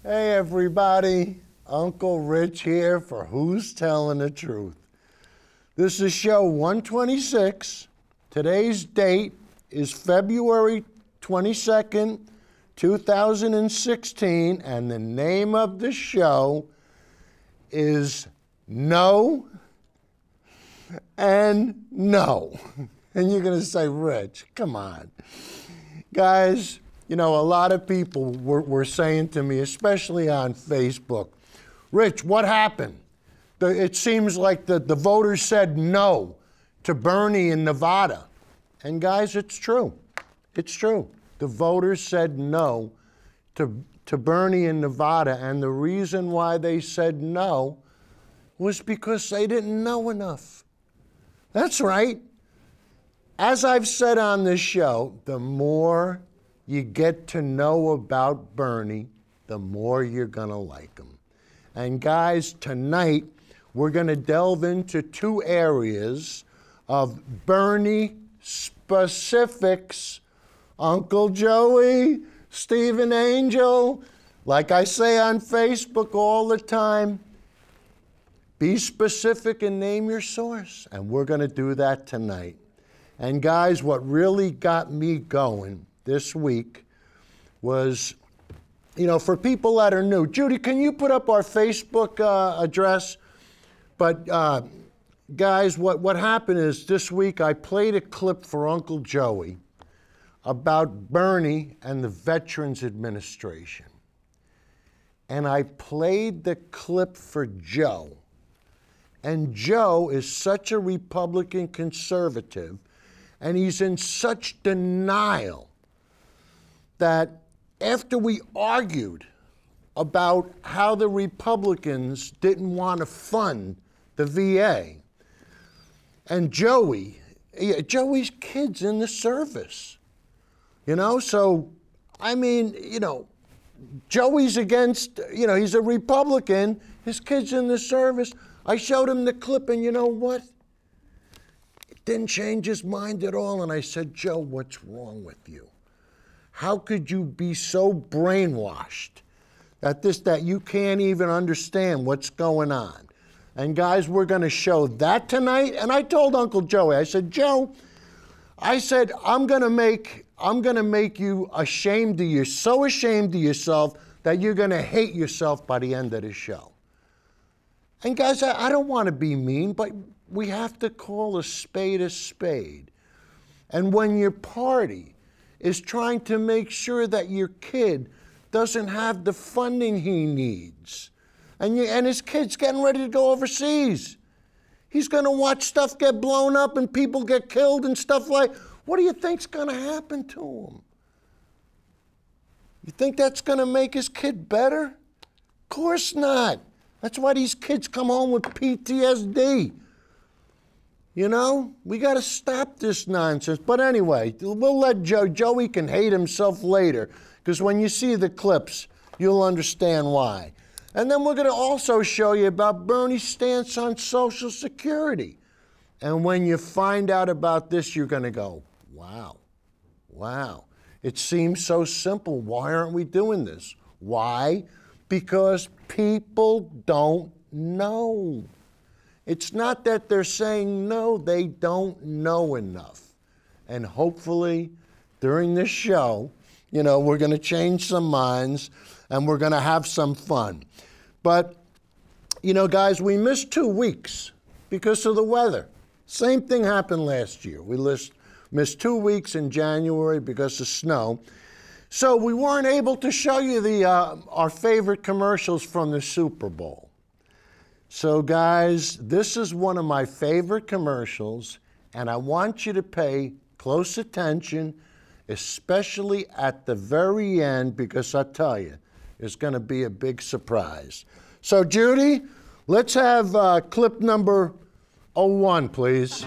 Hey everybody, Uncle Rich here for Who's Telling the Truth. This is show 126. Today's date is February 22nd, 2016, and the name of the show is No and No. And you're gonna say, Rich, come on. Guys, you know, a lot of people were saying to me, especially on Facebook, Rich, what happened? It seems like the voters said no to Bernie in Nevada. And guys, it's true. It's true. The voters said no to Bernie in Nevada. And the reason why they said no was because they didn't know enough. That's right. As I've said on this show, the more you get to know about Bernie, the more you're gonna like him. And guys, tonight, we're gonna delve into two areas of Bernie specifics. Uncle Joey, Stephen Angel, like I say on Facebook all the time, be specific and name your source. And we're gonna do that tonight. And guys, what really got me going this week was, you know, for people that are new, Judy, can you put up our Facebook address? But guys, what happened is this week I played a clip for Uncle Joey about Bernie and the Veterans Administration. And I played the clip for Joe. And Joe is such a Republican conservative, and he's in such denial that after we argued about how the Republicans didn't want to fund the VA, and Joey's kid's in the service, you know? So, I mean, you know, Joey's against, you know, he's a Republican, his kid's in the service. I showed him the clip, and you know what? It didn't change his mind at all, and I said, Joe, what's wrong with you? How could you be so brainwashed that you can't even understand what's going on? And guys, we're gonna show that tonight. And I told Uncle Joey, I said, Joe, I said, I'm gonna make you ashamed of you, so ashamed of yourself that you're gonna hate yourself by the end of the show. And guys, I don't wanna be mean, but we have to call a spade a spade. And when your party is trying to make sure that your kid doesn't have the funding he needs, and his kid's getting ready to go overseas. He's gonna watch stuff get blown up and people get killed and stuff like, what do you think's gonna happen to him? You think that's gonna make his kid better? Of course not. That's why these kids come home with PTSD. You know, we got to stop this nonsense. But anyway, we'll let Joey can hate himself later, because when you see the clips, you'll understand why. And then we're going to also show you about Bernie's stance on Social Security. And when you find out about this, you're going to go, wow, wow. It seems so simple. Why aren't we doing this? Why? Because people don't know. It's not that they're saying no, they don't know enough. And hopefully, during this show, you know, we're gonna change some minds and we're gonna have some fun. But, you know, guys, we missed 2 weeks because of the weather. Same thing happened last year. We missed 2 weeks in January because of snow. So we weren't able to show you our favorite commercials from the Super Bowl. So guys, this is one of my favorite commercials, and I want you to pay close attention, especially at the very end, because I tell you, it's gonna be a big surprise. So Judy, let's have clip number 01, please.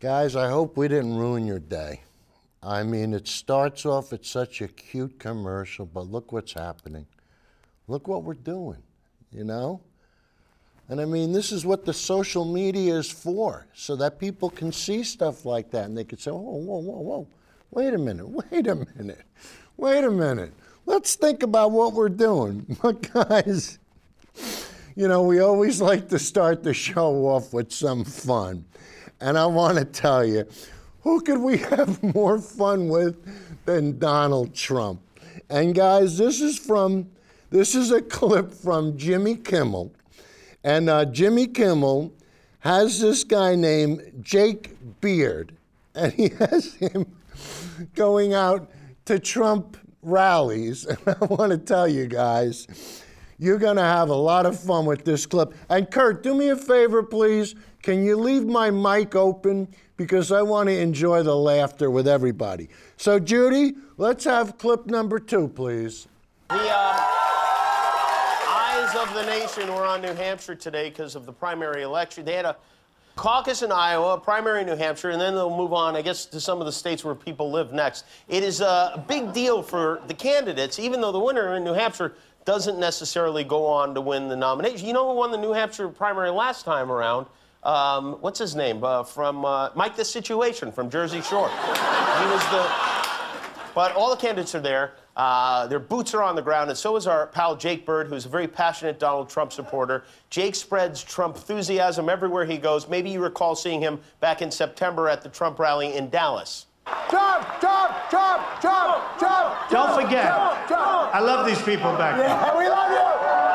Guys, I hope we didn't ruin your day. I mean, it starts off at such a cute commercial, but look what's happening. Look what we're doing, you know? And I mean, this is what the social media is for, so that people can see stuff like that and they can say, whoa, whoa, whoa, whoa, wait a minute, wait a minute, wait a minute. Let's think about what we're doing. But guys, you know, we always like to start the show off with some fun. And I want to tell you, who could we have more fun with than Donald Trump? And guys, this is a clip from Jimmy Kimmel. And Jimmy Kimmel has this guy named Jake Beard. And he has him going out to Trump rallies. And I want to tell you guys, you're going to have a lot of fun with this clip. And Kurt, do me a favor, please. Can you leave my mic open? Because I want to enjoy the laughter with everybody. So, Judy, let's have clip number 2, please. The eyes of the nation were on New Hampshire today because of the primary election. They had a caucus in Iowa, a primary in New Hampshire, and then they'll move on, I guess, to some of the states where people live next. It is a big deal for the candidates, even though the winner in New Hampshire doesn't necessarily go on to win the nomination. You know who won the New Hampshire primary last time around? What's his name? From Mike the Situation from Jersey Shore. He was but all the candidates are there. Their boots are on the ground, and so is our pal Jake Bird, who's a very passionate Donald Trump supporter. Jake spreads Trump enthusiasm everywhere he goes. Maybe you recall seeing him back in September at the Trump rally in Dallas. Trump, Trump, Trump, Trump, Trump. Don't forget, Trump, Trump. I love these people back there. Yeah, we love you.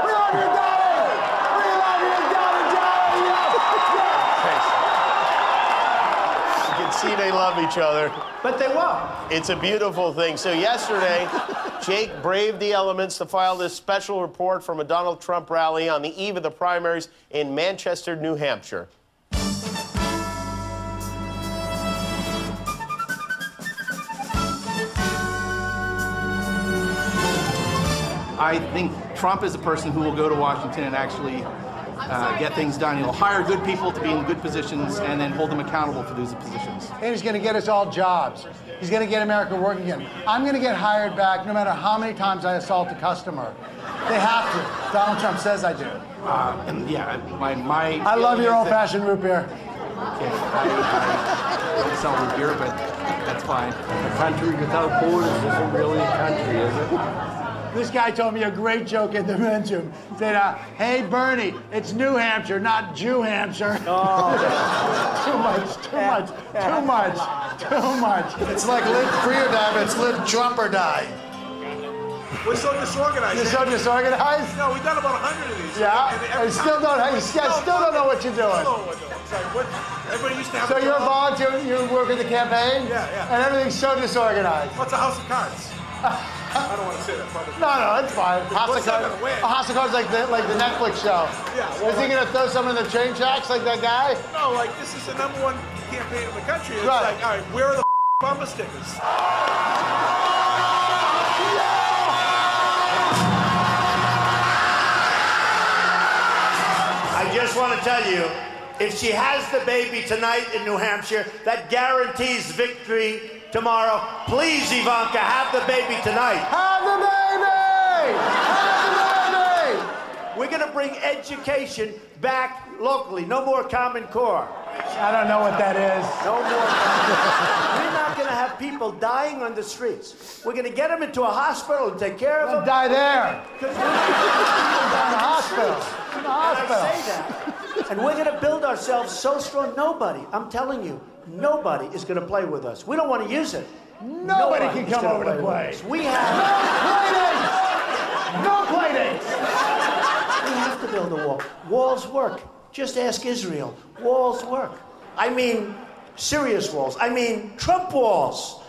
We love you, Donnie. We love you, Donnie, Johnny. You can see they love each other. But they won't. It's a beautiful thing. So yesterday, Jake braved the elements to file this special report from a Donald Trump rally on the eve of the primaries in Manchester, New Hampshire. I think Trump is a person who will go to Washington and actually get things done. He'll hire good people to be in good positions and then hold them accountable for those positions. And he's going to get us all jobs. He's going to get America working again. I'm going to get hired back no matter how many times I assault a customer. They have to. Donald Trump says I do. And yeah, I love your old-fashioned root beer. Okay, I don't sell root beer, but that's fine. A country without borders isn't really a country, is it? This guy told me a great joke at the men's room. He said, hey, Bernie, it's New Hampshire, not Jew Hampshire. Oh. Too much. It's like live free or die, but it's live Trump or die. We're so disorganized. You're so disorganized? No, we've done about 100 of these. Yeah? And you still don't know what you're doing. Everybody used to have. So you're a volunteer, you work in the campaign? Yeah. And everything's so disorganized. What's a house of cards? I don't want to say that publicly. No, it's fine. House of Cards. House of Cards like the Netflix show. Yeah. Well, is he gonna throw someone in the train tracks like that guy? No, like this is the #1 campaign in the country. It's right. Like, all right, where are the bumper stickers? I just want to tell you, if she has the baby tonight in New Hampshire, that guarantees victory tomorrow. Please, Ivanka, have the baby tonight. Have the baby! Have the baby! We're going to bring education back locally. No more Common Core. I don't know what that is. No more. We're not going to have people dying on the streets. We're going to get them into a hospital and take care of them. Die there. Because we're going to get people down In the hospital. In the hospital. And I say that. And we're going to build ourselves so strong. Nobody, I'm telling you, nobody is going to play with us. We don't want to use it. Nobody can come over to play. We have no play dates. We have to build a wall. Walls work. Just ask Israel. Walls work. I mean, serious walls. I mean, Trump walls.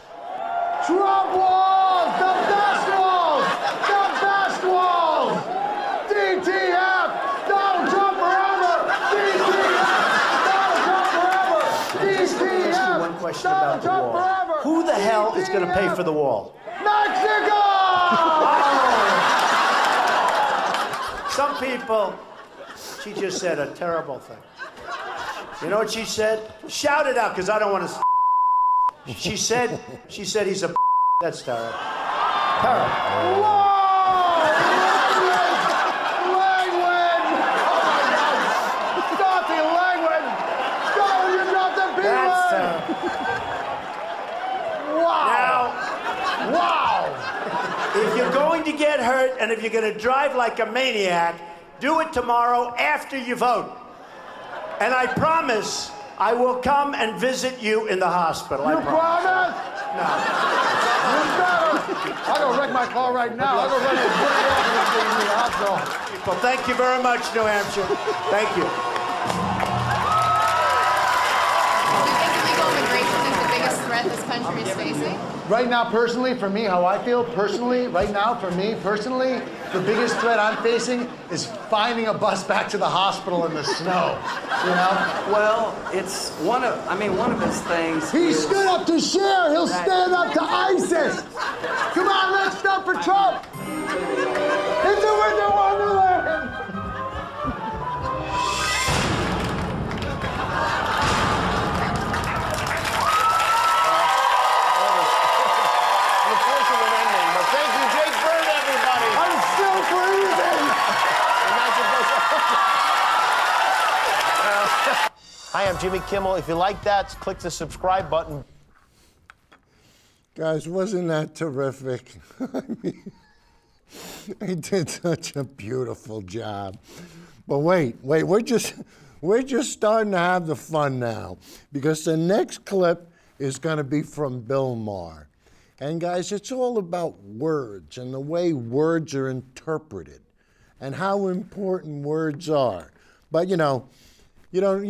Trump walls! The best walls! The best walls! DTF! Donald Trump forever! DTF! Donald Trump forever! DTF! One question about the wall. Forever. Who the hell is going to pay for the wall? Mexico! Some people, she just said a terrible thing. You know what she said? Shout it out, because I don't want to. She said he's a. That's terrible. Terrible. Whoa! Langwood! Stop the Langwood! Stop, you dropped the P That's word! terrible. Wow! Now, Wow! if you're going to get hurt and if you're going to drive like a maniac, do it tomorrow after you vote. And I promise I will come and visit you in the hospital. You I promise. promise? No. You better. I'll go wreck my car right now. I'll go wreck it in the hospital. Well, thank you very much, New Hampshire. Thank you. Do you think illegal immigration is the biggest threat this country is facing? Right now, personally, for me, how I feel personally, right now, for me, personally, the biggest threat I'm facing is finding a bus back to the hospital in the snow. You know? Well, it's one of his things. He is- stood up to Cher. He'll stand up to ISIS. Come on, let's stop for Trump. It's a winter wonderland. Unfortunate ending, but thank you, Jake Bird, everybody. I'm still breathing. Hi, I'm Jimmy Kimmel. If you like that, click the subscribe button. Guys, wasn't that terrific? I mean, he did such a beautiful job. But wait, we're just starting to have the fun now, because the next clip is going to be from Bill Maher. And guys, it's all about words and the way words are interpreted and how important words are. But you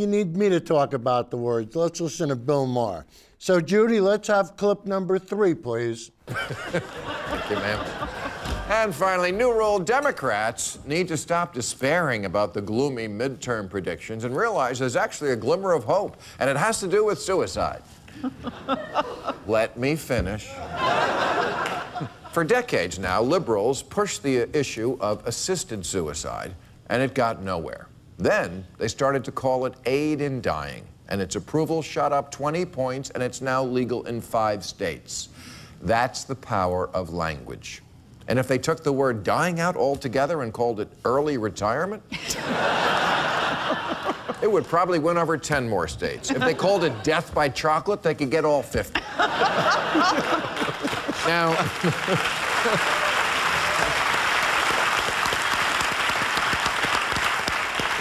need me to talk about the words. Let's listen to Bill Maher. So Judy, let's have clip number 3, please. Thank you, ma'am. And finally, new rule: Democrats need to stop despairing about the gloomy midterm predictions and realize there's actually a glimmer of hope, and it has to do with suicide. Let me finish. For decades now, liberals pushed the issue of assisted suicide, and it got nowhere. Then they started to call it aid in dying, and its approval shot up 20 points, and it's now legal in 5 states. That's the power of language. And if they took the word dying out altogether and called it early retirement, it would probably win over 10 more states. If they called it death by chocolate, they could get all 50.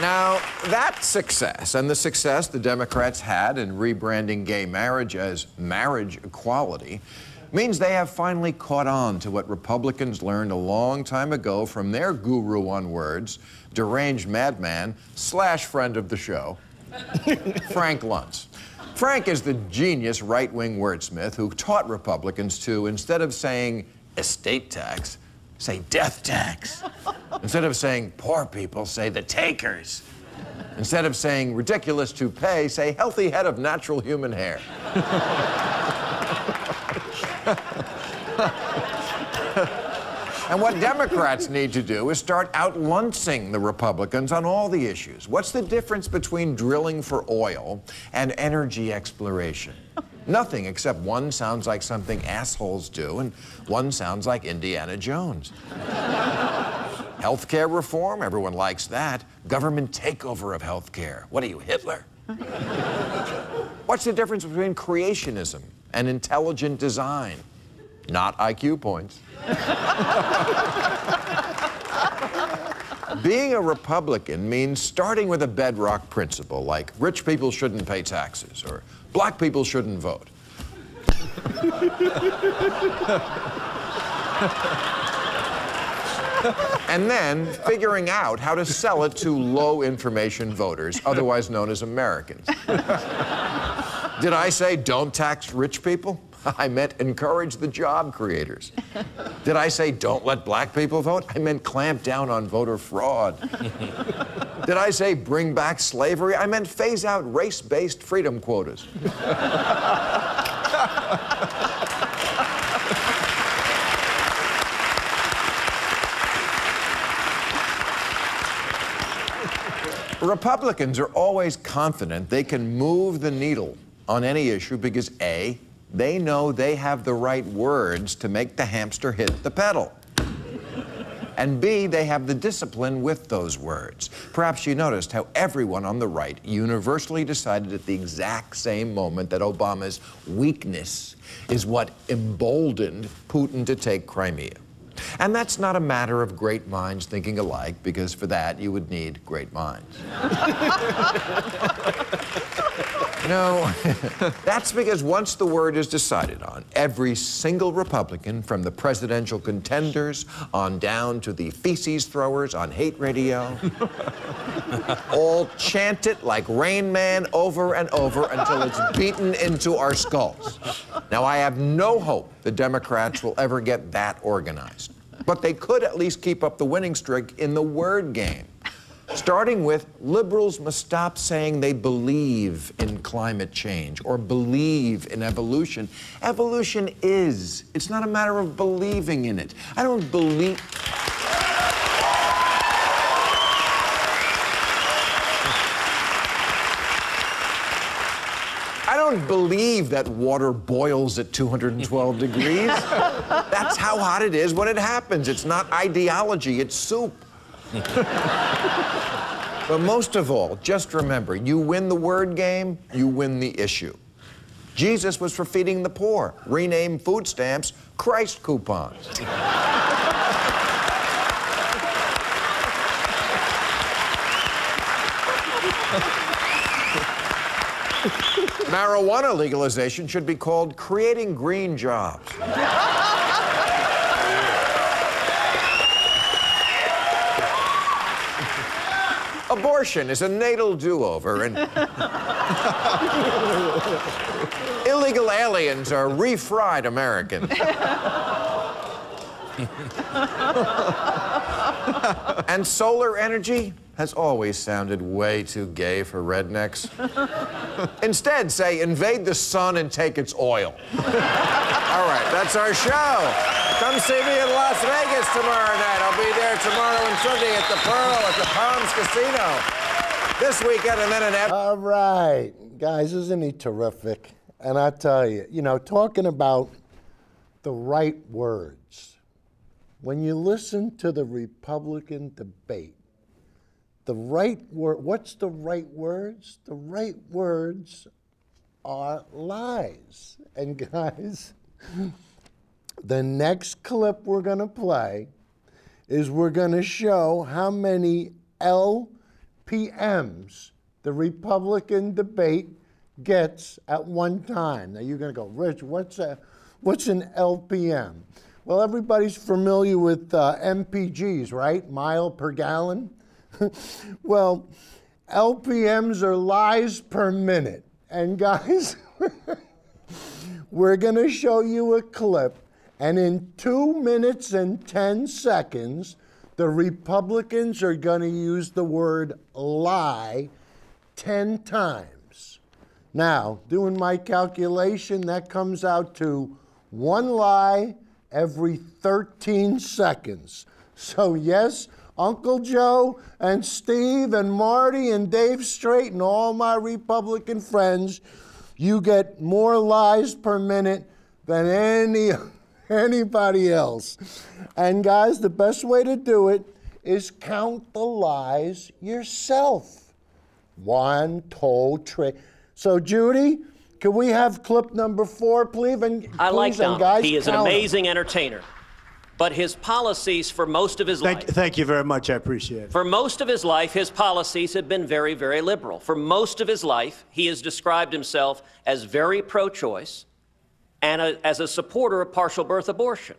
Now, that success, and the success the Democrats had in rebranding gay marriage as marriage equality, means they have finally caught on to what Republicans learned a long time ago from their guru on words, deranged madman / friend of the show, Frank Luntz. Frank is the genius right-wing wordsmith who taught Republicans to, instead of saying estate tax, say death tax. Instead of saying poor people, say the takers. Instead of saying ridiculous to pay, say healthy head of natural human hair. And what Democrats need to do is start out-luntzing the Republicans on all the issues. What's the difference between drilling for oil and energy exploration? Nothing, except one sounds like something assholes do, and one sounds like Indiana Jones. Healthcare reform, everyone likes that. Government takeover of healthcare. What are you, Hitler? What's the difference between creationism and intelligent design? Not IQ points. Being a Republican means starting with a bedrock principle, like rich people shouldn't pay taxes, or black people shouldn't vote. And then figuring out how to sell it to low-information voters, otherwise known as Americans. Did I say don't tax rich people? I meant encourage the job creators. Did I say don't let black people vote? I meant clamp down on voter fraud. Did I say bring back slavery? I meant phase out race-based freedom quotas. Republicans are always confident they can move the needle on any issue because A, they know they have the right words to make the hamster hit the pedal. And B, they have the discipline with those words. Perhaps you noticed how everyone on the right universally decided at the exact same moment that Obama's weakness is what emboldened Putin to take Crimea. And that's not a matter of great minds thinking alike, because for that you would need great minds. No, that's because once the word is decided on, every single Republican, from the presidential contenders on down to the feces throwers on hate radio, all chant it like Rain Man over and over until it's beaten into our skulls. Now, I have no hope the Democrats will ever get that organized, but they could at least keep up the winning streak in the word game. Starting with, liberals must stop saying they believe in climate change or believe in evolution. Evolution is. It's not a matter of believing in it. I don't believe... I don't believe that water boils at 212 degrees. That's how hot it is when it happens. It's not ideology, it's soup. But most of all, just remember, you win the word game, you win the issue. Jesus was for feeding the poor. Rename food stamps Christ coupons. Marijuana legalization should be called creating green jobs. Abortion is a natal do-over, and illegal aliens are refried Americans. And solar energy has always sounded way too gay for rednecks. Instead, say, invade the sun and take its oil. All right, that's our show. Come see me in Las Vegas tomorrow night. I'll be there tomorrow and Sunday at the Pearl at the Palms Casino. This weekend and then an episode. All right, guys, isn't he terrific? And I tell you, you know, talking about the right words. When you listen to the Republican debate, the right word, what's the right words? The right words are lies. And guys, the next clip we're going to play is we're going to show how many LPMs the Republican debate gets at one time. Now you're going to go, Rich, what's an LPM? Well, everybody's familiar with MPGs, right? Mile per gallon. Well, LPMs are lies per minute. And guys, we're going to show you a clip, and in 2 minutes and 10 seconds, the Republicans are going to use the word lie 10 times. Now, doing my calculation, that comes out to one lie every 13 seconds. So yes, Uncle Joe and Steve and Marty and Dave Strait and all my Republican friends, you get more lies per minute than anybody else. And guys, the best way to do it is count the lies yourself. 1, 2, 3. So Judy, can we have clip number 4, please? I like Donald. Guys, he is an amazing entertainer. But his policies for most of his life... Thank you very much. I appreciate it. For most of his life, his policies have been very, very liberal. For most of his life, he has described himself as very pro-choice and as a supporter of partial birth abortion.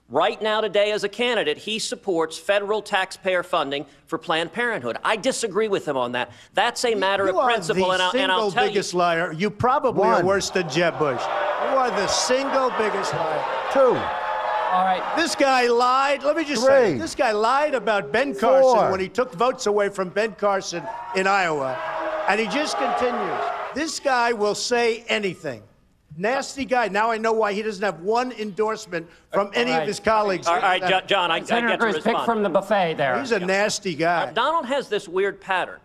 Right now, today, as a candidate, he supports federal taxpayer funding for Planned Parenthood. I disagree with him on that. That's a matter of principle, and I'll tell you... You are the single biggest liar. You probably are worse than Jeb Bush. You are the single biggest liar. 2. All right. This guy lied. Let me just say, this guy lied about Ben Carson when he took votes away from Ben Carson in Iowa, and he just continues. This guy will say anything. Nasty guy. Now I know why he doesn't have one endorsement from any of his colleagues. All right, John, I get to respond. Pick from the buffet there. He's a nasty guy. Donald has this weird pattern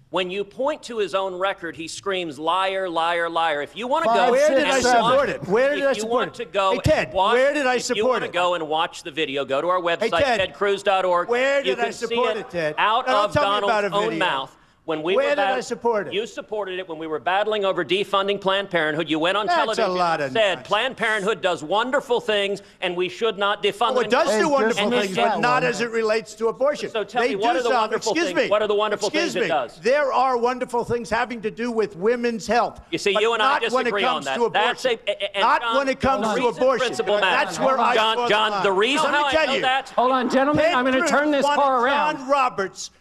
When you point to his own record, he screams, liar, liar, liar. If you want to go... Where did I support it? Where did I If you support want it? to go Hey, Ted, and watch, where did I support If you want it? to go and watch the video, go to our website, Ted, tedcruz.org. where You did I can see support it, Ted? out No, don't of tell me about a Donald's own video. mouth. When we Where were did I support it? You supported it when we were battling over defunding Planned Parenthood. You went on That's television a lot and of said nonsense. Planned Parenthood does wonderful things and we should not defund Oh, them. it does do wonderful And you things, said- but not as it relates to abortion. So tell They me, what do are the some- wonderful excuse things? me. What are the wonderful Excuse things me. it does? There are wonderful things having to do with women's health. You see, but you and I not when it disagree on comes that. to abortion. That's and not John, when it comes the to reason abortion. principle matters. That's where I draw the John, line. the reason Let me how I tell know you. that... Hold on, gentlemen. Ted I'm going to Cruz turn this wanted car around. John Roberts,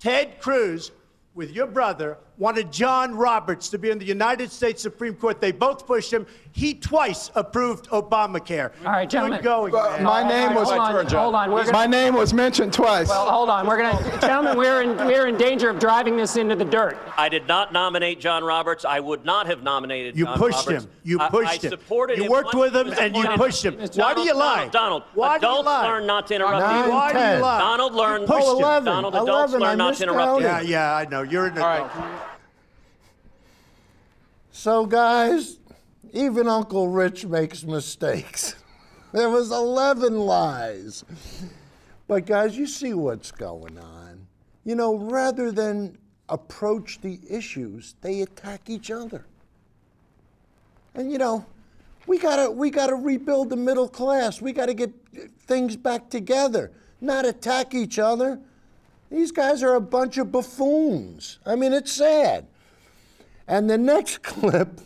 Ted Cruz, with your brother, wanted John Roberts to be in the United States Supreme Court. They both pushed him. He twice approved Obamacare. All right, gentlemen. Good going, man. My name was hold on. My name was mentioned twice. Well, hold on. We're gonna, gentlemen. We're in danger of driving this into the dirt. I did not nominate John Roberts. I would not have nominated You John pushed Roberts. him. You pushed I him. supported You him. worked once with him he was and you appointed. pushed him. Why do you lie? Donald, Why do you adults lie? learn not to interrupt Nine, you. Why do you 10. lie? Donald learned. pushed him. 11. Donald, adults 11, I learn not missed to interrupt you. counting. Yeah, I know. You're an adult. So, guys, even Uncle Rich makes mistakes. There was 11 lies. But, guys, you see what's going on. You know, rather than approach the issues, they attack each other. And, you know, we gotta rebuild the middle class. We gotta get things back together, not attack each other. These guys are a bunch of buffoons. I mean, it's sad. And the next clip,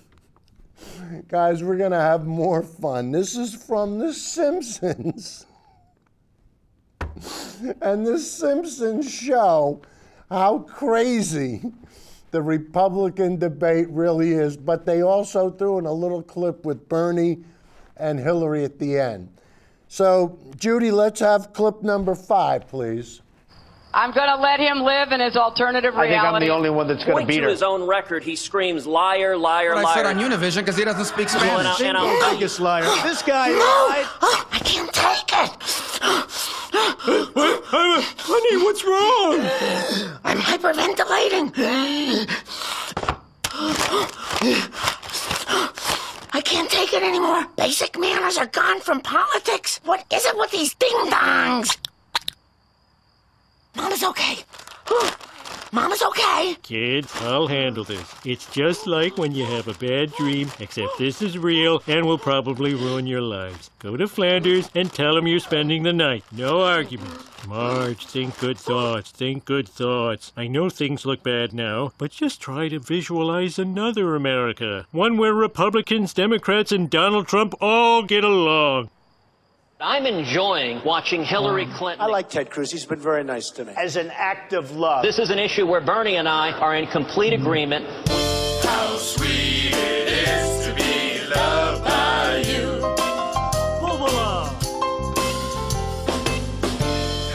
guys, we're gonna have more fun. This is from The Simpsons. And The Simpsons show how crazy the Republican debate really is, but they also threw in a little clip with Bernie and Hillary at the end. So, Judy, let's have clip number 5, please. I'm going to let him live in his alternative reality. I think I'm the only one that's going to beat her. To his own record, he screams, liar, liar, What liar. I said on Univision because he doesn't speak Spanish. And I'll biggest liar. This guy lied. I can't take it. Honey, what's wrong? I'm hyperventilating. I can't take it anymore. Basic manners are gone from politics. What is it with these ding-dongs? Mama's okay. Mama's okay. Kids, I'll handle this. It's just like when you have a bad dream, except this is real and will probably ruin your lives. Go to Flanders and tell him you're spending the night. No arguments. Marge, think good thoughts. Think good thoughts. I know things look bad now, but just try to visualize another America. One where Republicans, Democrats, and Donald Trump all get along. I'm enjoying watching Hillary Clinton. I like Ted Cruz. He's been very nice to me. As an act of love. This is an issue where Bernie and I are in complete agreement. How sweet it is to be loved by you.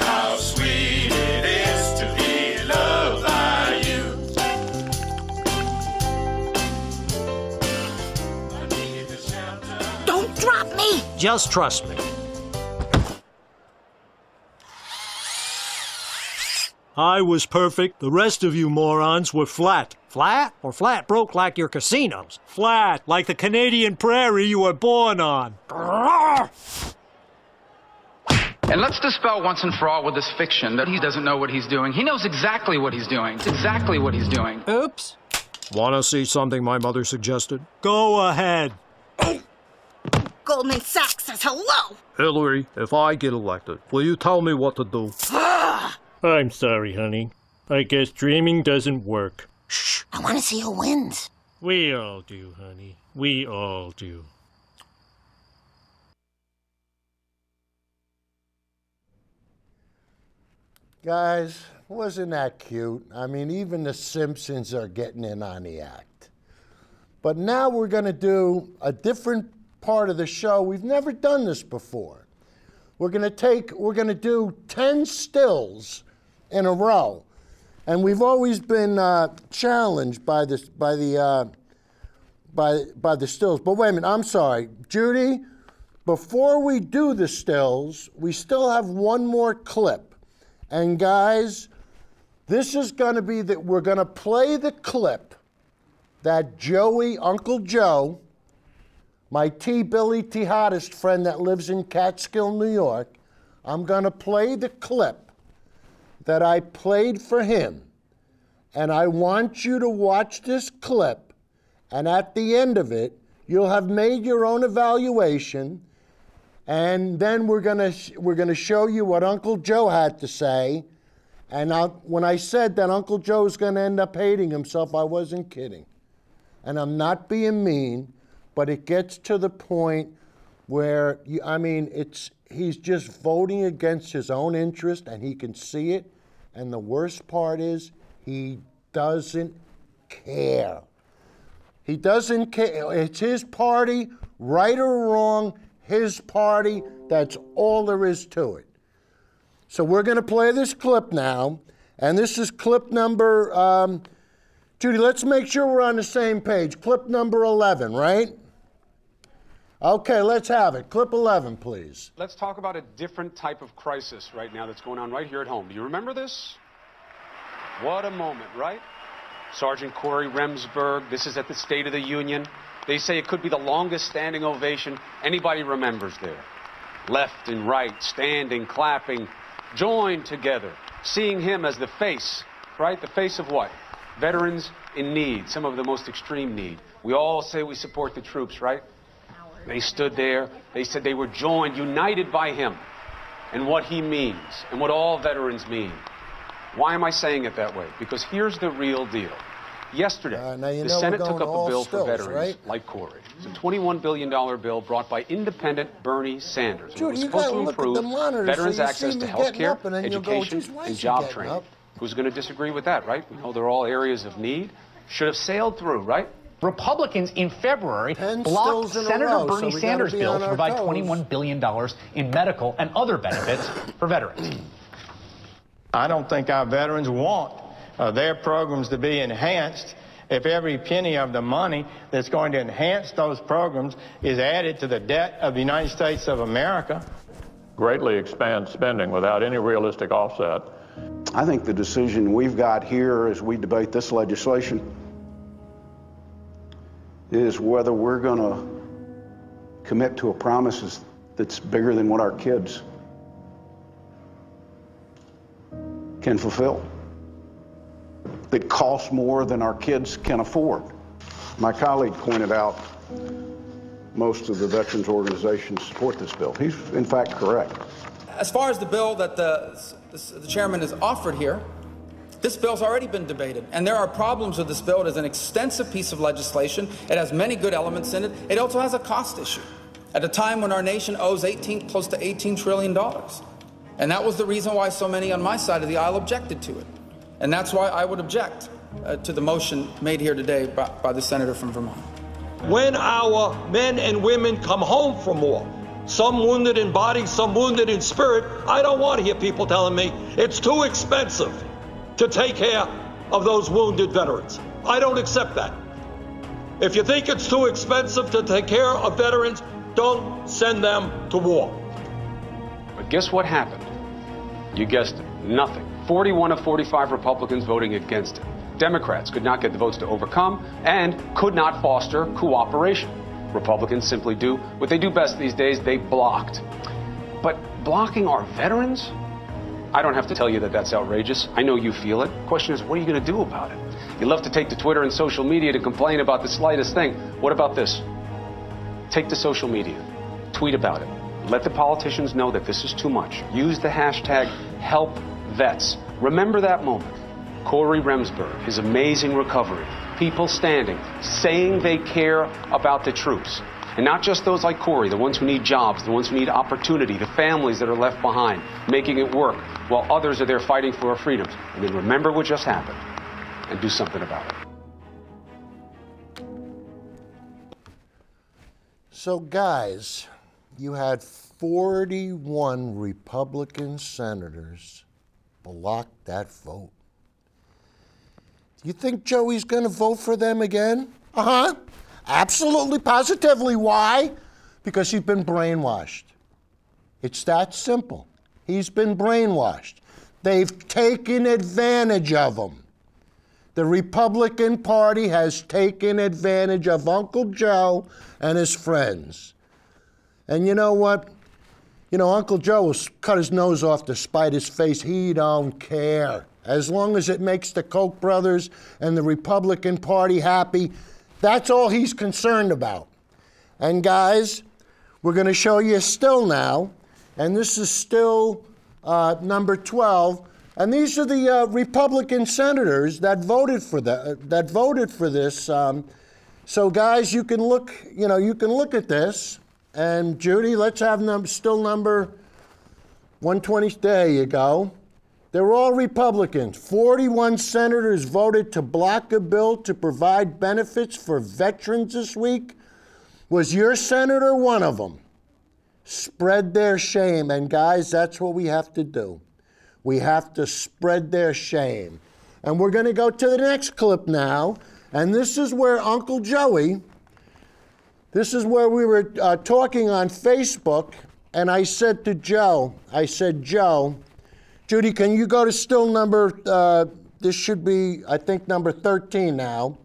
How sweet it is to be loved by you. Don't drop me. Just trust me. I was perfect. The rest of you morons were flat. Flat? Or flat broke like your casinos? Flat, like the Canadian prairie you were born on. And let's dispel once and for all with this fiction that he doesn't know what he's doing. He knows exactly what he's doing. It's exactly what he's doing. Oops. Want to see something my mother suggested? Go ahead. Goldman Sachs says hello. Hillary, if I get elected, will you tell me what to do? I'm sorry, honey. I guess dreaming doesn't work. Shh, I want to see who wins. We all do, honey. We all do. Guys, wasn't that cute? I mean, even the Simpsons are getting in on the act. But now we're going to do a different part of the show. We've never done this before. We're going to do 10 stills in a row. And we've always been challenged by the stills. But wait a minute, I'm sorry. Judy, before we do the stills, we still have one more clip. And guys, This is going to be that we're going to play the clip that Joey, Uncle Joe, my Billy Hottest friend that lives in Catskill, New York, I'm going to play the clip that I played for him. And I want you to watch this clip, and at the end of it, you'll have made your own evaluation, and then we're gonna show you what Uncle Joe had to say. And when I said that Uncle Joe's gonna end up hating himself, I wasn't kidding. And I'm not being mean, but it gets to the point where, he's just voting against his own interest, and he can see it. And the worst part is, he doesn't care. He doesn't care. It's his party, right or wrong, his party. That's all there is to it. So we're going to play this clip now, and this is clip number, Judy, let's make sure we're on the same page. Clip number 11, right? Okay, let's have it. Clip 11, please. Let's talk about a different type of crisis right now that's going on right here at home. Do you remember this? What a moment, right? Sergeant Corey Remsburg, this is at the State of the Union. They say it could be the longest standing ovation anybody remembers there. Left and right, standing, clapping, joined together, seeing him as the face, right? The face of what? Veterans in need, some of the most extreme need. We all say we support the troops, right? They stood there, they said they were joined, united by him and what he means and what all veterans mean. Why am I saying it that way? Because here's the real deal. Yesterday, the Senate took up a bill for veterans like Corey. It's a $21 billion bill brought by independent Bernie Sanders. It was supposed to improve veterans' access to health care, education, and job training. Who's going to disagree with that, right? We know they're all areas of need. Should have sailed through, right? Republicans in February blocked Senator Bernie Sanders' bill to provide $21 billion in medical and other benefits for veterans. I don't think our veterans want their programs to be enhanced if every penny of the money that's going to enhance those programs is added to the debt of the United States of America. Greatly expand spending without any realistic offset. I think the decision we've got here as we debate this legislation is whether we're going to commit to a promise that's bigger than what our kids can fulfill, that costs more than our kids can afford. My colleague pointed out most of the veterans organizations support this bill. He's in fact correct. As far as the bill that the chairman has offered here, this bill's already been debated, and there are problems with this bill. It is an extensive piece of legislation. It has many good elements in it. It also has a cost issue at a time when our nation owes close to $18 trillion. And that was the reason why so many on my side of the aisle objected to it. And that's why I would object to the motion made here today by the senator from Vermont. When our men and women come home from war, some wounded in body, some wounded in spirit, I don't want to hear people telling me it's too expensive to take care of those wounded veterans. I don't accept that. If you think it's too expensive to take care of veterans, don't send them to war. But guess what happened? You guessed it, nothing. 41 of 45 Republicans voting against it. Democrats could not get the votes to overcome and could not foster cooperation. Republicans simply do what they do best these days, they blocked. But blocking our veterans? I don't have to tell you that that's outrageous. I know you feel it. The question is, what are you going to do about it? You love to take to Twitter and social media to complain about the slightest thing. What about this? Take to social media. Tweet about it. Let the politicians know that this is too much. Use the hashtag #HelpVets. Remember that moment. Corey Remsburg, his amazing recovery. People standing, saying they care about the troops. And not just those like Corey, the ones who need jobs, the ones who need opportunity, the families that are left behind, making it work while others are there fighting for our freedoms. And then remember what just happened and do something about it. So guys, you had 41 Republican senators block that vote. You think Joey's going to vote for them again? Uh-huh. Absolutely, positively. Why? Because he's been brainwashed. It's that simple. He's been brainwashed. They've taken advantage of them. The Republican Party has taken advantage of Uncle Joe and his friends. And you know what? You know, Uncle Joe will cut his nose off to spite his face. He don't care. As long as it makes the Koch brothers and the Republican Party happy, that's all he's concerned about. And guys, we're going to show you a still now. And this is still number 12. And these are the Republican senators that voted for this. So guys, you can look, you can look at this. And Judy, let's have still number 120. There you go. They're all Republicans. 41 senators voted to block a bill to provide benefits for veterans this week. Was your senator one of them? Spread their shame. And guys, that's what we have to do. We have to spread their shame. And we're going to go to the next clip now. And this is where Uncle Joey, this is where we were talking on Facebook. And I said to Joe, Joe, Judy, can you go to still number, this should be, I think, number 13 now.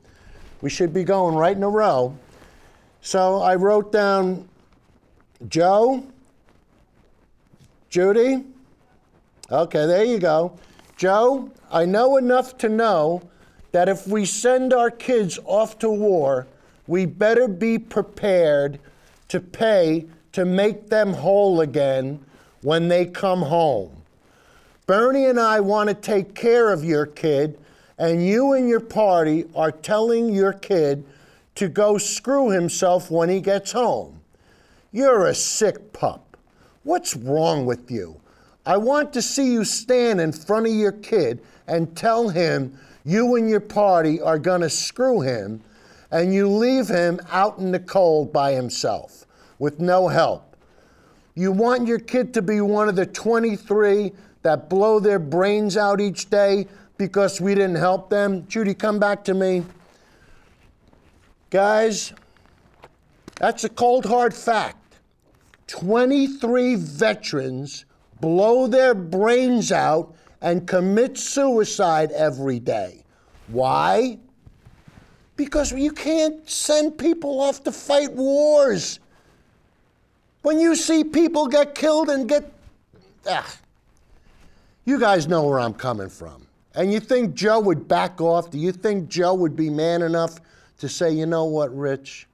We should be going right in a row. So I wrote down, Joe, Judy, okay, there you go. Joe, I know enough to know that if we send our kids off to war, we better be prepared to pay to make them whole again when they come home. Bernie and I want to take care of your kid, and you and your party are telling your kid to go screw himself when he gets home. You're a sick pup. What's wrong with you? I want to see you stand in front of your kid and tell him you and your party are going to screw him, and you leave him out in the cold by himself with no help. You want your kid to be one of the 23 that blow their brains out each day because we didn't help them? Judy, come back to me. Guys, that's a cold, hard fact. 23 veterans blow their brains out and commit suicide every day. Why? Because you can't send people off to fight wars. When you see people get killed and get... You guys know where I'm coming from. And you think Joe would back off? Do you think Joe would be man enough to say, you know what, Rich?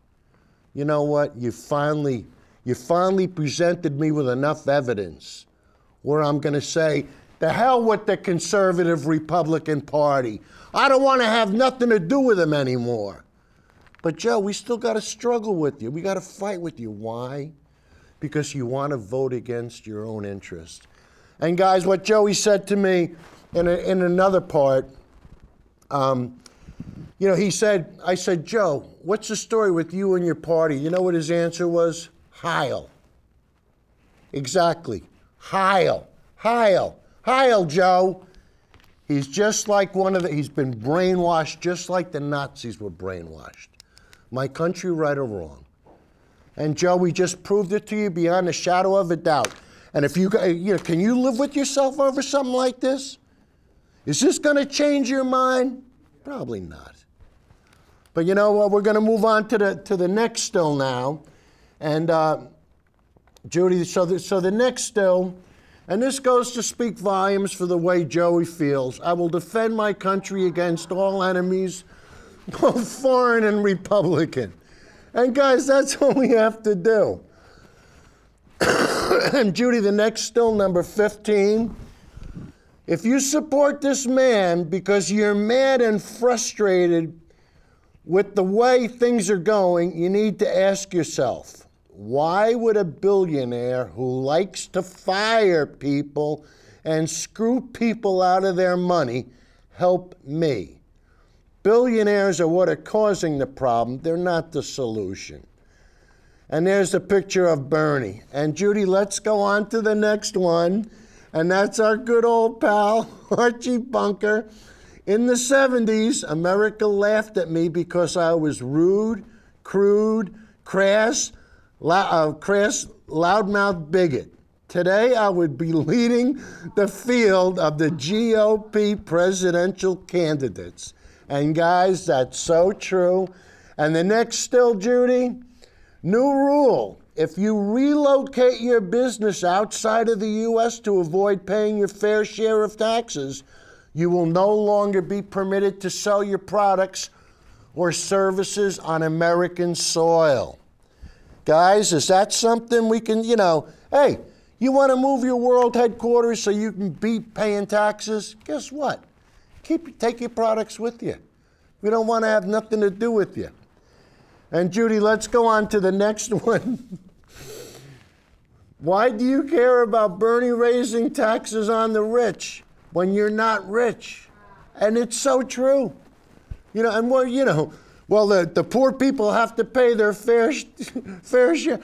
You know what? You finally presented me with enough evidence where I'm going to say, the hell with the conservative Republican Party. I don't want to have nothing to do with them anymore. But Joe, we still got to struggle with you. We got to fight with you. Why? Because you want to vote against your own interest. And guys, what Joey said to me in another part, you know, I said, Joe, what's the story with you and your party? You know what his answer was? Heil. Exactly. Heil. Heil. Heil, Joe. He's just like he's been brainwashed just like the Nazis were brainwashed. My country, right or wrong. And Joe, we just proved it to you beyond a shadow of a doubt. And if you know, can you live with yourself over something like this? Is this going to change your mind? Probably not. But you know what? We're going to move on to the next still now. And Judy, so the next still, and this goes to speak volumes for the way Joey feels. I will defend my country against all enemies, both foreign and Republican. And guys, that's what we have to do. And Judy, the next still, number 15. If you support this man because you're mad and frustrated with the way things are going, you need to ask yourself, why would a billionaire who likes to fire people and screw people out of their money help me? Billionaires are what are causing the problem. They're not the solution. And there's a picture of Bernie. And Judy, let's go on to the next one. And that's our good old pal, Archie Bunker. In the 70s, America laughed at me because I was rude, crude, crass, loudmouth bigot. today I would be leading the field of the GOP presidential candidates. And guys, that's so true. And the next still, Judy, new rule. If you relocate your business outside of the U.S. to avoid paying your fair share of taxes, you will no longer be permitted to sell your products or services on American soil. Guys, is that something we can, hey, you want to move your world headquarters so you can be paying taxes? Guess what? Take your products with you. We don't want to have nothing to do with you. And Judy, let's go on to the next one. Why do you care about Bernie raising taxes on the rich when you're not rich? And it's so true. The poor people have to pay their fair share.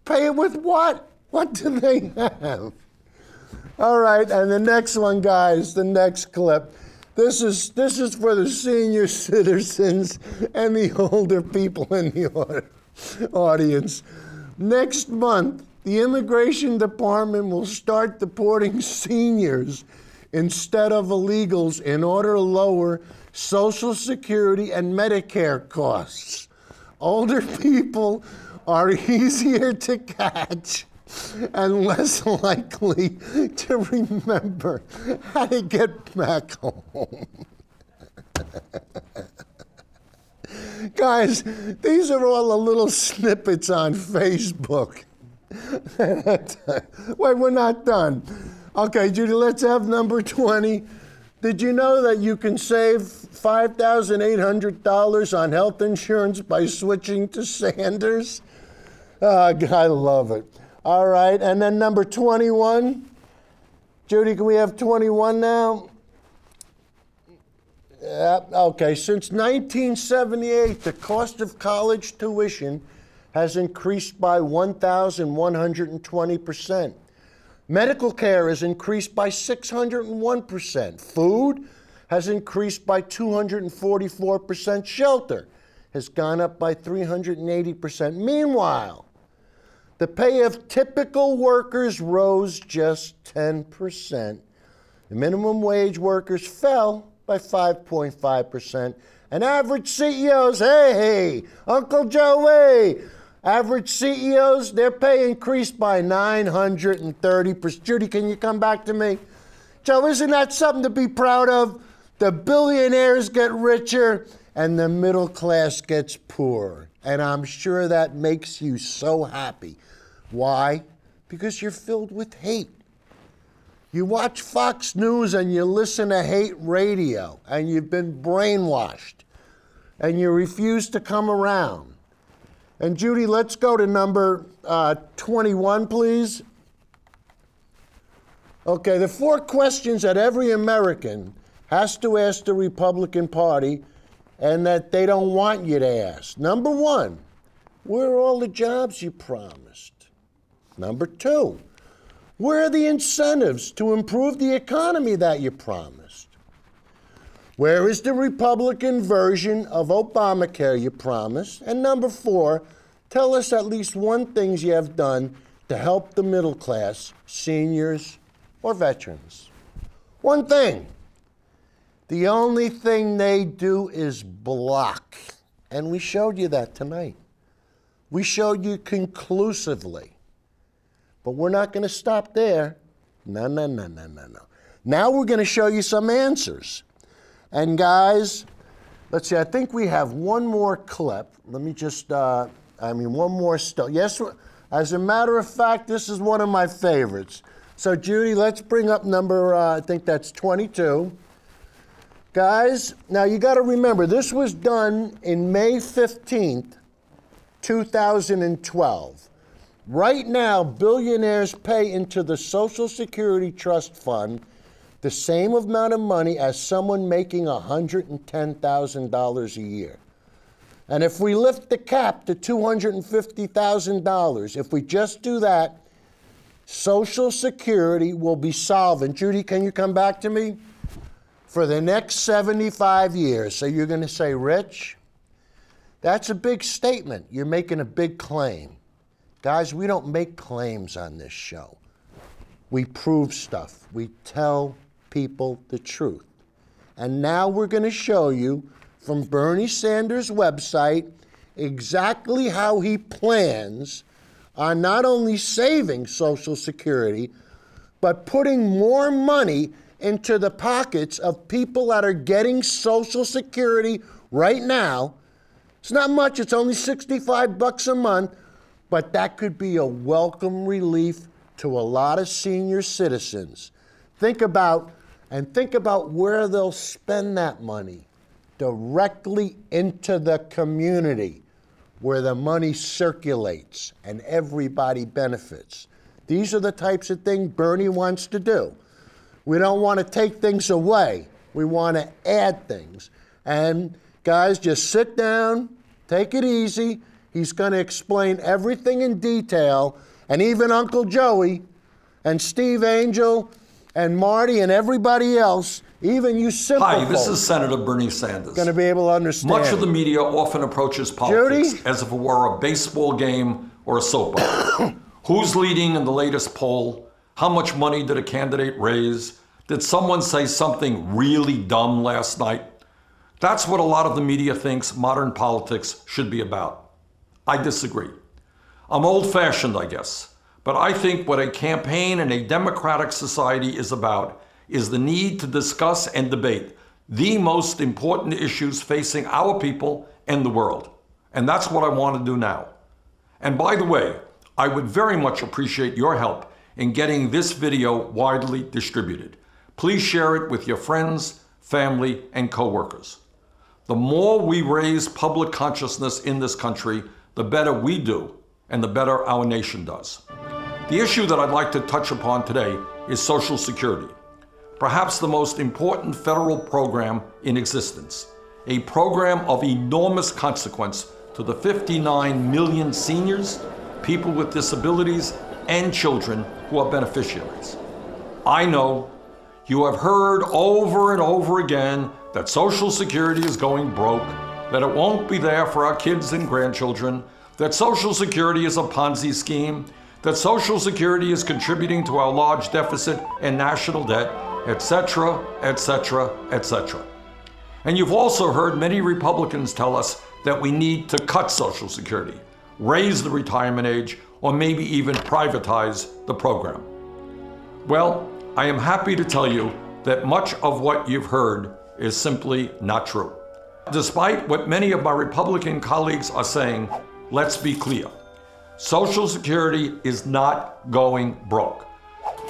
Pay it with what? What do they have? All right, and the next one, guys, the next clip. This is for the senior citizens and the older people in the audience. Next month, the Immigration Department will start deporting seniors instead of illegals in order to lower Social Security and Medicare costs. Older people are easier to catch and less likely to remember how to get back home. Guys, these are all the little snippets on Facebook. Wait, we're not done. Okay, Judy, let's have number 20. Did you know that you can save $5,800 on health insurance by switching to Sanders? I love it. All right, and then number 21. Judy, can we have 21 now? Okay, since 1978, the cost of college tuition has increased by 1,120%. Medical care has increased by 601%. Food has increased by 244%. Shelter has gone up by 380%. Meanwhile, the pay of typical workers rose just 10%. The minimum wage workers fell by 5.5%. And average CEOs, hey, Uncle Joey, average CEOs, their pay increased by 930%. Judy, can you come back to me? Joe, isn't that something to be proud of? The billionaires get richer and the middle class gets poorer. And I'm sure that makes you so happy. Why? Because you're filled with hate. You watch Fox News and you listen to hate radio and you've been brainwashed and you refuse to come around. And Judy, let's go to number 21, please. Okay, the 4 questions that every American has to ask the Republican Party and that they don't want you to ask. Number 1, where are all the jobs you promised? Number 2, where are the incentives to improve the economy that you promised? Where is the Republican version of Obamacare you promised? And number 4, tell us at least one thing you have done to help the middle class, seniors, or veterans. One thing. The only thing they do is block. And we showed you that tonight. We showed you conclusively. But we're not going to stop there. No. Now we're going to show you some answers. And guys, let's see, I think we have one more clip. Let me just, one more still. Yes, as a matter of fact, this is one of my favorites. So Judy, let's bring up number, I think that's 22. Guys, now you got to remember, this was done in May 15th, 2012. Right now, billionaires pay into the Social Security Trust Fund the same amount of money as someone making $110,000 a year. And if we lift the cap to $250,000, if we just do that, Social Security will be solvent. Judy, can you come back to me? For the next 75 years. So you're going to say, Rich, that's a big statement. You're making a big claim. Guys, we don't make claims on this show. We prove stuff. We tell people the truth. And now we're going to show you from Bernie Sanders' website exactly how he plans on not only saving Social Security, but putting more money into the pockets of people that are getting Social Security right now. It's not much, it's only $65 a month, but that could be a welcome relief to a lot of senior citizens. Think about where they'll spend that money. Directly into the community, where the money circulates and everybody benefits. These are the types of things Bernie wants to do. We don't want to take things away. We want to add things. And guys, just sit down, take it easy. He's going to explain everything in detail. And even Uncle Joey and Steve Angel and Marty and everybody else, even you simple Hi, this folks, is Senator Bernie Sanders. Going to be able to understand. Much of the media often approaches politics Judy? as if it were a baseball game or a soap opera. Who's leading in the latest poll? How much money did a candidate raise? Did someone say something really dumb last night? That's what a lot of the media thinks modern politics should be about. I disagree. I'm old-fashioned, I guess, but I think what a campaign in a democratic society is about is the need to discuss and debate the most important issues facing our people and the world. And that's what I want to do now. And by the way, I would very much appreciate your help in getting this video widely distributed. Please share it with your friends, family, and coworkers. The more we raise public consciousness in this country, the better we do and the better our nation does. The issue that I'd like to touch upon today is Social Security. Perhaps the most important federal program in existence, a program of enormous consequence to the 59 million seniors, people with disabilities, and children who are beneficiaries. I know you have heard over and over again that Social Security is going broke, that it won't be there for our kids and grandchildren, that Social Security is a Ponzi scheme, that Social Security is contributing to our large deficit and national debt, etc., etc., etc. And you've also heard many Republicans tell us that we need to cut Social Security, raise the retirement age, or maybe even privatize the program. Well, I am happy to tell you that much of what you've heard is simply not true. Despite what many of my Republican colleagues are saying, let's be clear. Social Security is not going broke.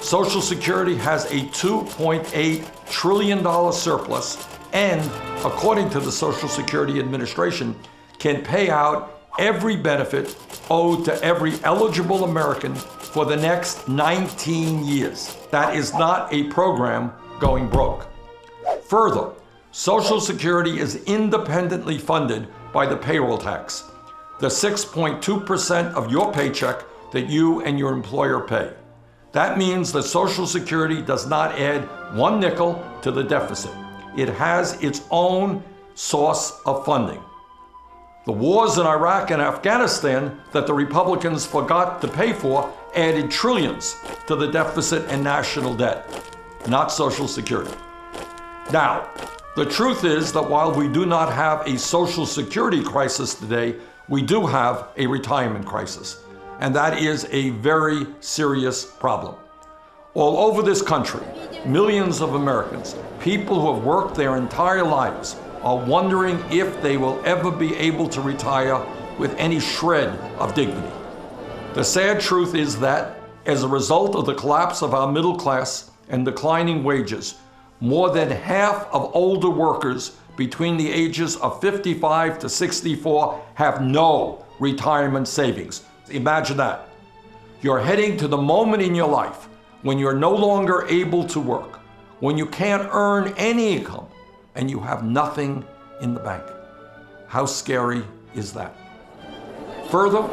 Social Security has a $2.8 trillion surplus and, according to the Social Security Administration, can pay out every benefit owed to every eligible American for the next 19 years. That is not a program going broke. Further, Social Security is independently funded by the payroll tax, the 6.2% of your paycheck that you and your employer pay. That means that Social Security does not add one nickel to the deficit. It has its own source of funding. The wars in Iraq and Afghanistan that the Republicans forgot to pay for added trillions to the deficit and national debt, not Social Security. Now, the truth is that while we do not have a Social Security crisis today, we do have a retirement crisis, and that is a very serious problem. All over this country, millions of Americans, people who have worked their entire lives, are wondering if they will ever be able to retire with any shred of dignity. The sad truth is that, as a result of the collapse of our middle class and declining wages, more than half of older workers between the ages of 55 to 64 have no retirement savings. Imagine that. You're heading to the moment in your life when you're no longer able to work, when you can't earn any income, and you have nothing in the bank. How scary is that? Further,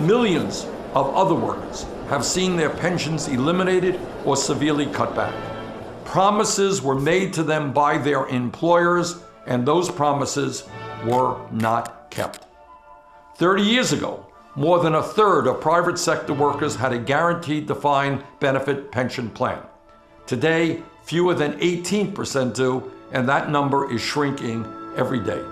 millions of other workers have seen their pensions eliminated or severely cut back. Promises were made to them by their employers, and those promises were not kept. 30 years ago, more than a third of private sector workers had a guaranteed defined benefit pension plan. Today, fewer than 18% do, and that number is shrinking every day.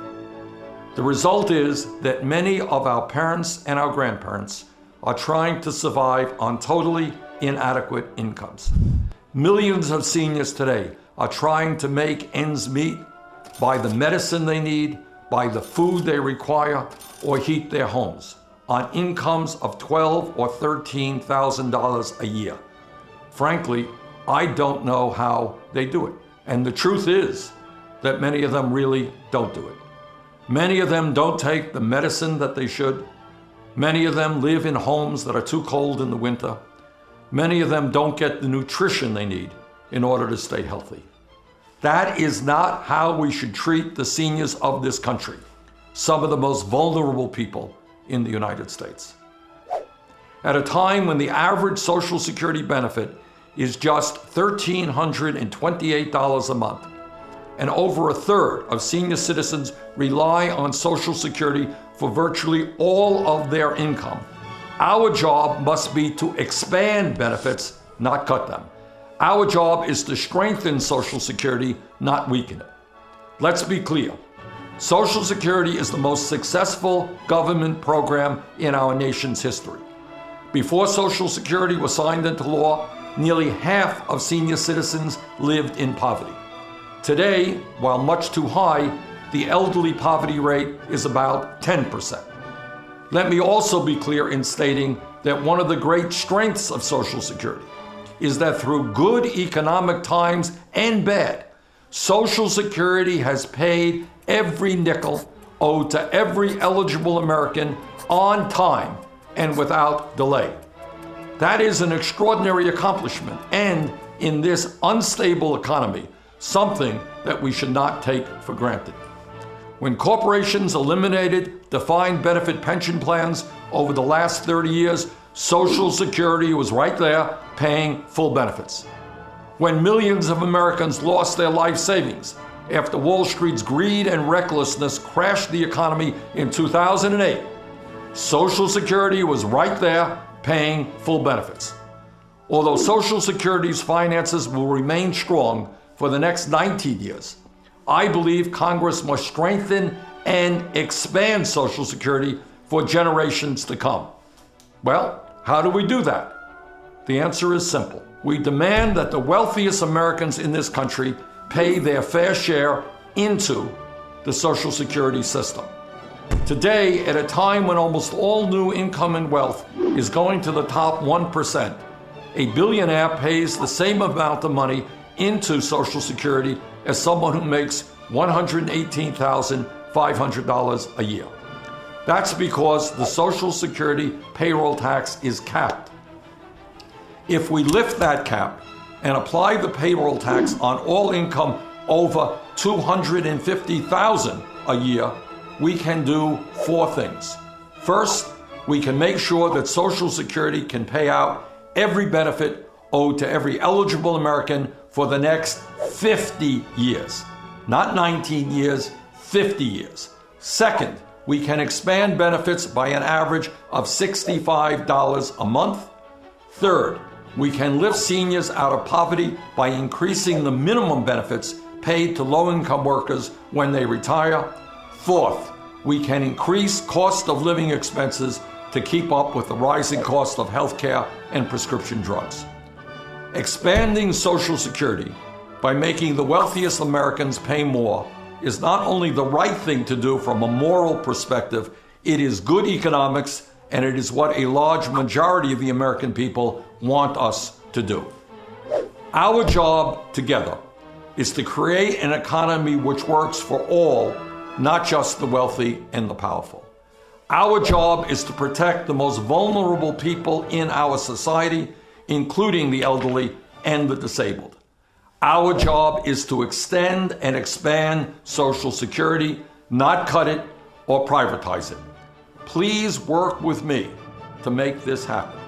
The result is that many of our parents and our grandparents are trying to survive on totally inadequate incomes. Millions of seniors today are trying to make ends meet, buy the medicine they need, buy the food they require, or heat their homes on incomes of $12,000 or $13,000 a year. Frankly, I don't know how they do it. And the truth is that many of them really don't do it. Many of them don't take the medicine that they should. Many of them live in homes that are too cold in the winter. Many of them don't get the nutrition they need in order to stay healthy. That is not how we should treat the seniors of this country, some of the most vulnerable people in the United States. At a time when the average Social Security benefit is just $1,328 a month, and over a third of senior citizens rely on Social Security for virtually all of their income, our job must be to expand benefits, not cut them. Our job is to strengthen Social Security, not weaken it. Let's be clear. Social Security is the most successful government program in our nation's history. Before Social Security was signed into law, nearly half of senior citizens lived in poverty. Today, while much too high, the elderly poverty rate is about 10%. Let me also be clear in stating that one of the great strengths of Social Security is that through good economic times and bad, Social Security has paid every nickel owed to every eligible American on time and without delay. That is an extraordinary accomplishment, and in this unstable economy, something that we should not take for granted. When corporations eliminated defined benefit pension plans over the last 30 years, Social Security was right there paying full benefits. When millions of Americans lost their life savings after Wall Street's greed and recklessness crashed the economy in 2008, Social Security was right there paying full benefits. Although Social Security's finances will remain strong for the next 19 years, I believe Congress must strengthen and expand Social Security for generations to come. Well, how do we do that? The answer is simple. We demand that the wealthiest Americans in this country pay their fair share into the Social Security system. Today, at a time when almost all new income and wealth is going to the top 1%, a billionaire pays the same amount of money into Social Security as someone who makes $118,500 a year. That's because the Social Security payroll tax is capped. If we lift that cap and apply the payroll tax on all income over $250,000 a year, we can do four things. First, we can make sure that Social Security can pay out every benefit owed to every eligible American for the next 50 years. Not 19 years, 50 years. Second, we can expand benefits by an average of $65 a month. Third, we can lift seniors out of poverty by increasing the minimum benefits paid to low-income workers when they retire. Fourth, we can increase cost of living expenses to keep up with the rising cost of health care and prescription drugs. Expanding Social Security by making the wealthiest Americans pay more is not only the right thing to do from a moral perspective, it is good economics, and it is what a large majority of the American people want us to do. Our job together is to create an economy which works for all, not just the wealthy and the powerful. Our job is to protect the most vulnerable people in our society, including the elderly and the disabled. Our job is to extend and expand Social Security, not cut it or privatize it. Please work with me to make this happen.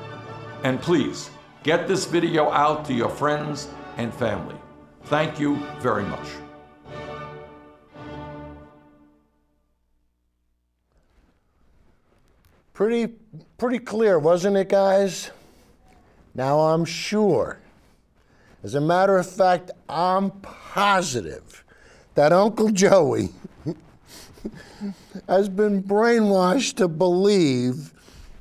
And please, get this video out to your friends and family. Thank you very much. Pretty clear, wasn't it, guys? Now I'm sure, as a matter of fact, I'm positive that Uncle Joey has been brainwashed to believe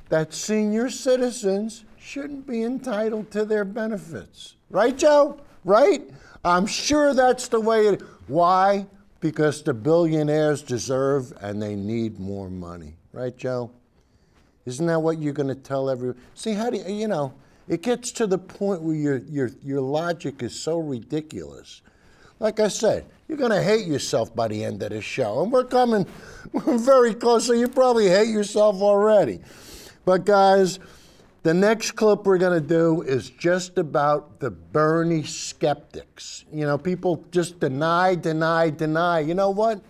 that senior citizens shouldn't be entitled to their benefits. Right, Joe? Right? I'm sure that's the way it. Why? Because the billionaires deserve and they need more money. Right, Joe? Isn't that what you're going to tell everyone? See, how do you know, it gets to the point where your logic is so ridiculous. Like I said, you're going to hate yourself by the end of this show. And we're very close, so you probably hate yourself already. But guys, the next clip we're going to do is just about the Bernie skeptics. You know, people just deny. You know what?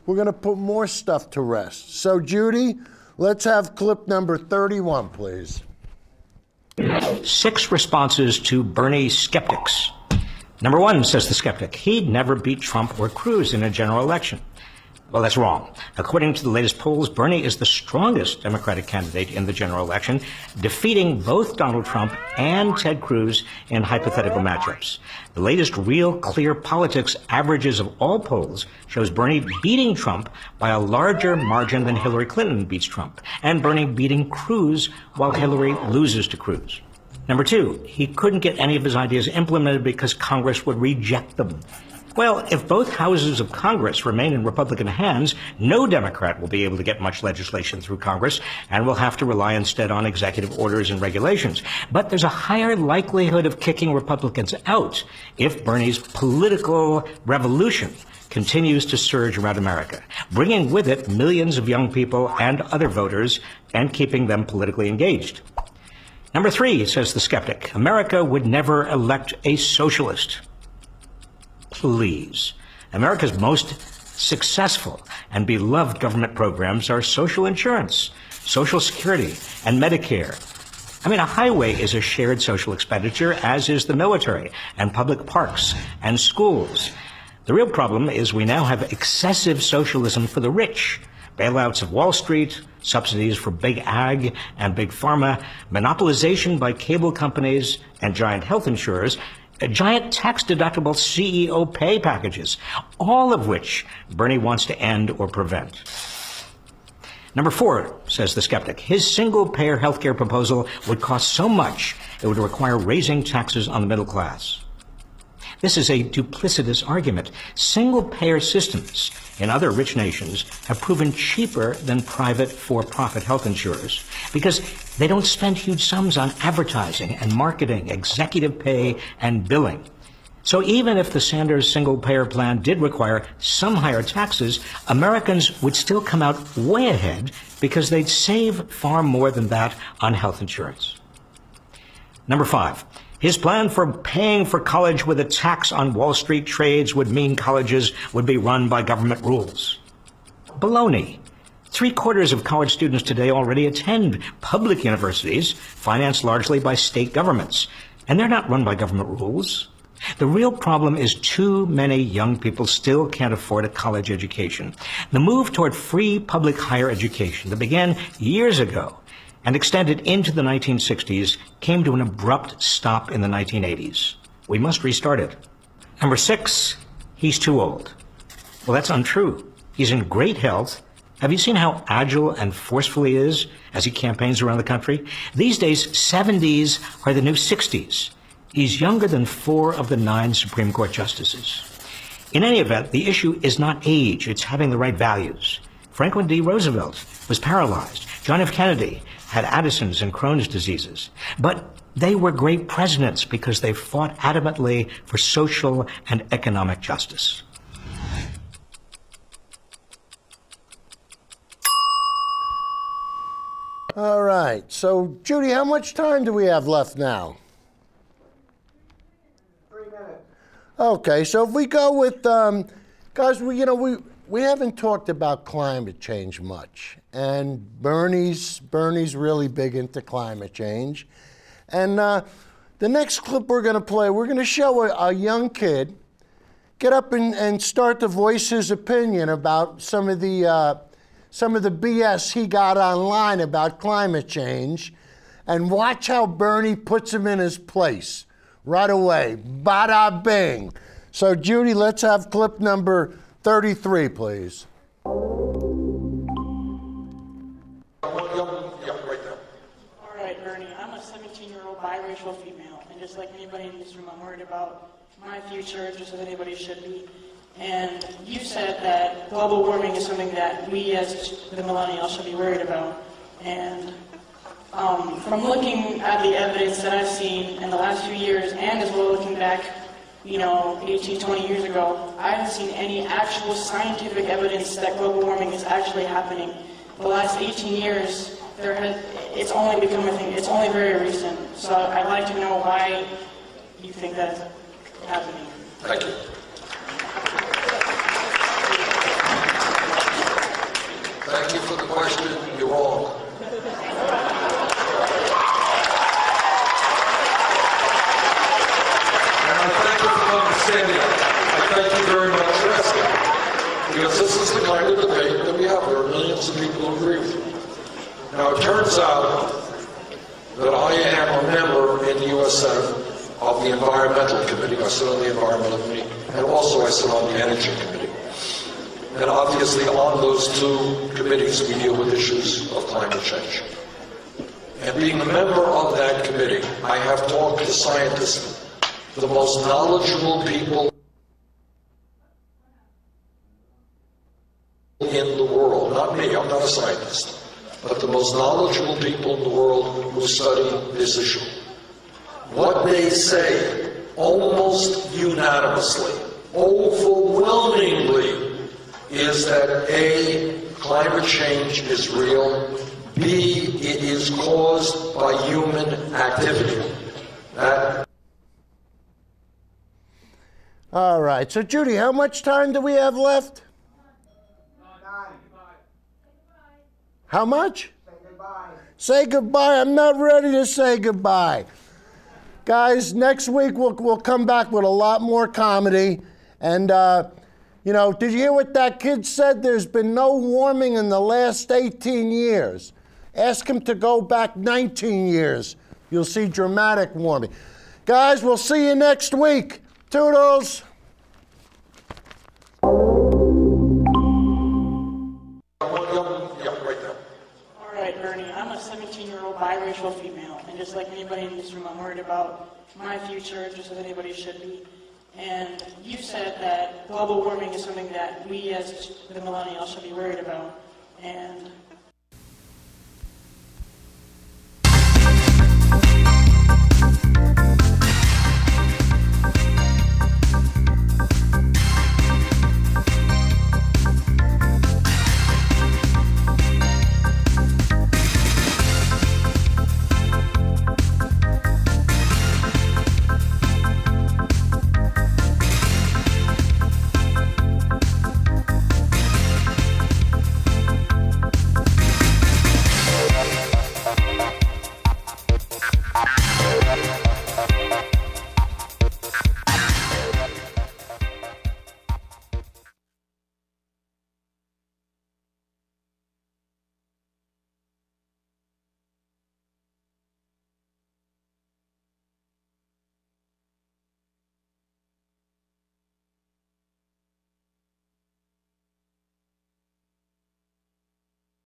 We're going to put more stuff to rest. So, Judy, let's have clip number 31, please. 6 responses to Bernie skeptics. Number 1, says the skeptic, he'd never beat Trump or Cruz in a general election. Well, that's wrong. According to the latest polls, Bernie is the strongest Democratic candidate in the general election, defeating both Donald Trump and Ted Cruz in hypothetical matchups. The latest Real Clear Politics averages of all polls shows Bernie beating Trump by a larger margin than Hillary Clinton beats Trump, and Bernie beating Cruz while Hillary loses to Cruz. Number 2, he couldn't get any of his ideas implemented because Congress would reject them. Well, if both houses of Congress remain in Republican hands, no Democrat will be able to get much legislation through Congress and will have to rely instead on executive orders and regulations. But there's a higher likelihood of kicking Republicans out if Bernie's political revolution continues to surge around America, bringing with it millions of young people and other voters and keeping them politically engaged. Number 3, says the skeptic, America would never elect a socialist. Please. America's most successful and beloved government programs are social insurance, Social Security, and Medicare. I mean, a highway is a shared social expenditure, as is the military, and public parks, and schools. The real problem is we now have excessive socialism for the rich. Bailouts of Wall Street, subsidies for big ag and big pharma, monopolization by cable companies and giant health insurers, giant tax-deductible CEO pay packages, all of which Bernie wants to end or prevent. Number 4, says the skeptic, his single-payer health care proposal would cost so much it would require raising taxes on the middle class. This is a duplicitous argument. Single-payer systems in other rich nations have proven cheaper than private for-profit health insurers because they don't spend huge sums on advertising and marketing, executive pay, and billing. So even if the Sanders single-payer plan did require some higher taxes, Americans would still come out way ahead because they'd save far more than that on health insurance. Number 5. His plan for paying for college with a tax on Wall Street trades would mean colleges would be run by government rules. Baloney. 3/4 of college students today already attend public universities, financed largely by state governments, and they're not run by government rules. The real problem is too many young people still can't afford a college education. The move toward free public higher education that began years ago and extended into the 1960s came to an abrupt stop in the 1980s. We must restart it. Number 6, he's too old. Well, that's untrue. He's in great health. Have you seen how agile and forceful he is as he campaigns around the country? These days, 70s are the new 60s. He's younger than 4 of the 9 Supreme Court justices. In any event, the issue is not age, it's having the right values. Franklin D. Roosevelt was paralyzed. John F. Kennedy had Addison's and Crohn's diseases. But they were great presidents because they fought adamantly for social and economic justice. All right. So, Judy, how much time do we have left now? 3 minutes. Okay. So if we go with, guys, we haven't talked about climate change much. And Bernie's really big into climate change. And the next clip we're going to play, we're going to show a young kid get up and start to voice his opinion about some of the some of the BS he got online about climate change, and watch how Bernie puts him in his place right away. Bada bing. So, Judy, let's have clip number 33, please. All right, Bernie, I'm a 17-year-old biracial female, and just like anybody in this room, I'm worried about my future, just as anybody should be. And you said that global warming is something that we as the millennials should be worried about. And from looking at the evidence that I've seen in the last few years, and as well looking back, 18, 20 years ago, I haven't seen any actual scientific evidence that global warming is actually happening. The last 18 years, it's only become a thing. It's only very recent. So I'd like to know why you think that is happening. Thank you. Thank you for the question. You're wrong. And I thank you for understanding. I thank you very much for asking. Because this is the kind of debate that we have where millions of people agree with you. Now, it turns out that I am a member in the U.S. Senate of the Environmental Committee. I sit on the Environmental Committee, and also I sit on the Energy Committee. And obviously on those two committees we deal with issues of climate change. And being a member of that committee, I have talked to scientists, the most knowledgeable people in the world. Not me, I'm not a scientist, but the most knowledgeable people in the world who study this issue. What they say, almost unanimously, overwhelmingly, is that A, climate change is real, B, it is caused by human activity. All right, so Judy, how much time do we have left? How much? Say goodbye. Say goodbye. I'm not ready to say goodbye. Guys, next week we'll come back with a lot more comedy. And, did you hear what that kid said? There's been no warming in the last 18 years. Ask him to go back 19 years. You'll see dramatic warming. Guys, we'll see you next week. Toodles. Bernie, I'm a 17-year-old biracial female, and just like anybody in this room, I'm worried about my future, just as anybody should be. And you said that global warming is something that we as the millennials should be worried about. And